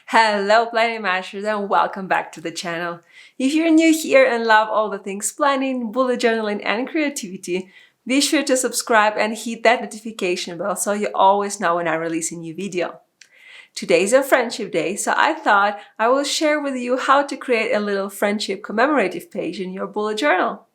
Hello planning masters and welcome back to the channel. If you're new here and love all the things planning, bullet journaling and creativity, be sure to subscribe and hit that notification bell so you always know when I release a new video. Today's a friendship day, so I thought I will share with you how to create a little friendship commemorative page in your bullet journal.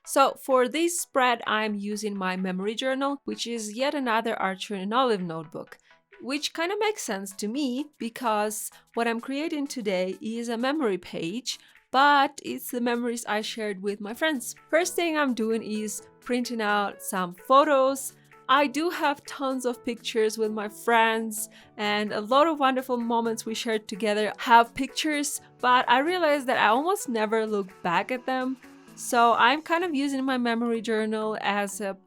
So for this spread, I'm using my memory journal, which is yet another Archer and Olive notebook, which kind of makes sense to me because what I'm creating today is a memory page, but it's the memories I shared with my friends. First thing I'm doing is printing out some photos. I do have tons of pictures with my friends and a lot of wonderful moments we shared together have pictures, but I realized that I almost never look back at them. So I'm kind of using my memory journal as a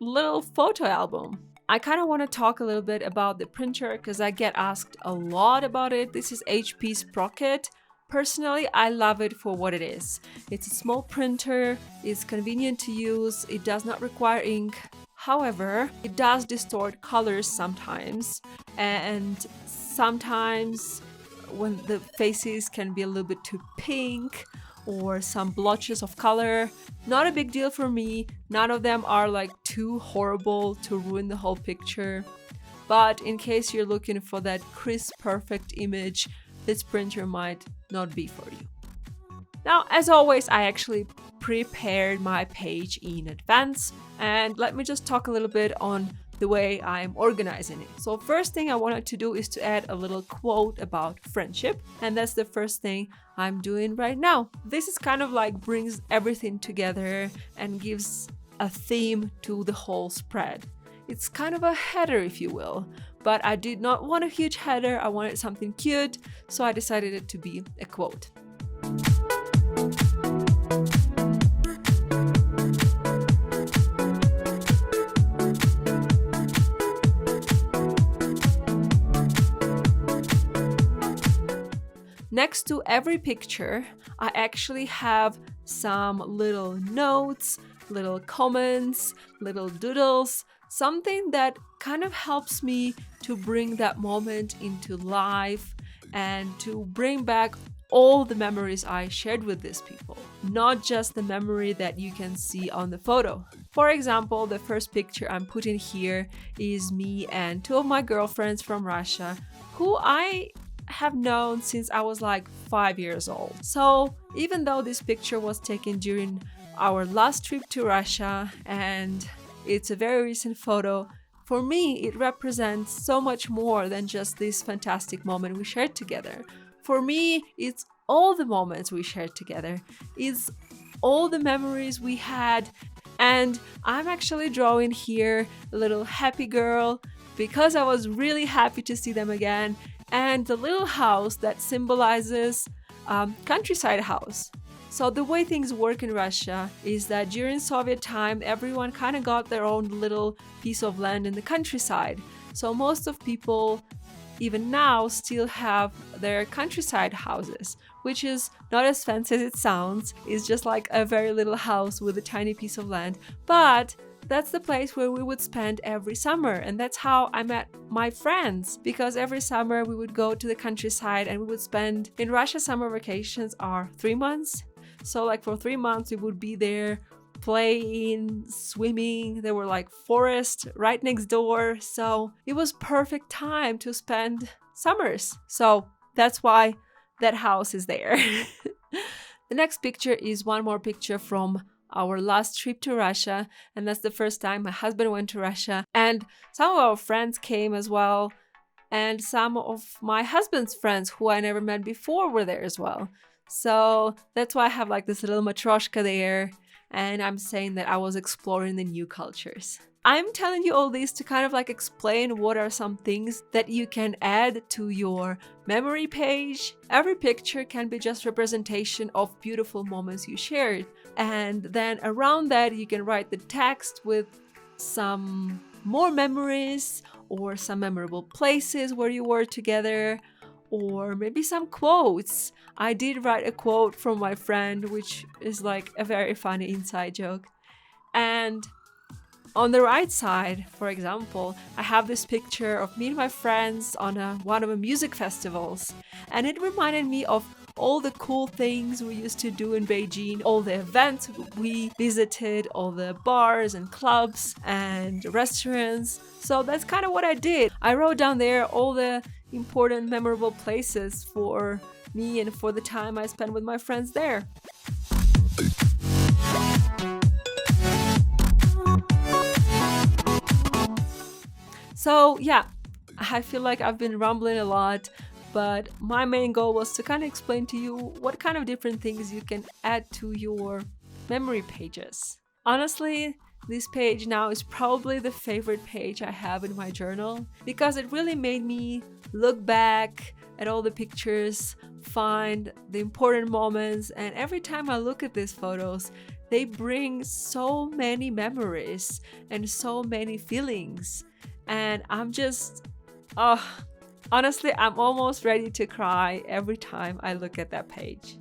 little photo album. I kind of want to talk a little bit about the printer because I get asked a lot about it. This is HP Sprocket. Personally, I love it for what it is. It's a small printer, it's convenient to use, it does not require ink. However, it does distort colors sometimes, and sometimes when the faces can be a little bit too pink or some blotches of color. Not a big deal for me. None of them are like too horrible to ruin the whole picture. But in case you're looking for that crisp, perfect image, this printer might not be for you. Now, as always, I actually prepared my page in advance. And let me just talk a little bit on the way I'm organizing it. So first thing I wanted to do is to add a little quote about friendship, and that's the first thing I'm doing right now. This is kind of like brings everything together and gives a theme to the whole spread. It's kind of a header, if you will, but I did not want a huge header. I wanted something cute, so I decided it to be a quote. Next to every picture, I actually have some little notes, little comments, little doodles, something that kind of helps me to bring that moment into life and to bring back all the memories I shared with these people, not just the memory that you can see on the photo. For example, the first picture I'm putting here is me and two of my girlfriends from Russia, who I have known since I was like 5 years old. So even though this picture was taken during our last trip to Russia and it's a very recent photo, for me it represents so much more than just this fantastic moment we shared together. For me, it's all the moments we shared together. It's all the memories we had. And I'm actually drawing here a little happy girl because I was really happy to see them again, and the little house that symbolizes countryside house. So the way things work in Russia is that during Soviet time, everyone kind of got their own little piece of land in the countryside. So most of people, even now, still have their countryside houses, which is not as fancy as it sounds. It's just like a very little house with a tiny piece of land. But that's the place where we would spend every summer, and that's how I met my friends, because every summer we would go to the countryside and we would spend, in Russia summer vacations are 3 months, so like for 3 months we would be there playing, swimming. There were like forests right next door, so it was perfect time to spend summers. So that's why that house is there. The next picture is one more picture from our last trip to Russia, and that's the first time my husband went to Russia, and some of our friends came as well, and some of my husband's friends who I never met before were there as well. So that's why I have like this little matryoshka there, and I'm saying that I was exploring the new cultures. I'm telling you all this to kind of like explain what are some things that you can add to your memory page. Every picture can be just representation of beautiful moments you shared. And then around that, you can write the text with some more memories or some memorable places where you were together, or maybe some quotes. I did write a quote from my friend, which is like a very funny inside joke. And On the right side, for example, I have this picture of me and my friends on one of the music festivals, and it reminded me of all the cool things we used to do in Beijing, all the events we visited, all the bars and clubs and restaurants. So that's kind of what I did. I wrote down there all the important, memorable places for me and for the time I spent with my friends there. So yeah, I feel like I've been rambling a lot, but my main goal was to kind of explain to you what kind of different things you can add to your memory pages. Honestly, this page now is probably the favorite page I have in my journal because it really made me look back at all the pictures, find the important moments, and every time I look at these photos, they bring so many memories and so many feelings. And I'm just, honestly, I'm almost ready to cry every time I look at that page.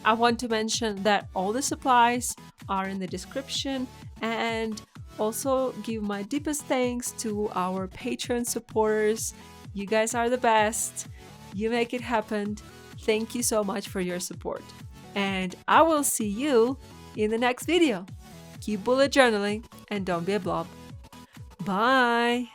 I want to mention that all the supplies are in the description, and also give my deepest thanks to our Patreon supporters. You guys are the best. You make it happen. Thank you so much for your support. And I will see you in the next video. Keep bullet journaling and don't be a blob. Bye!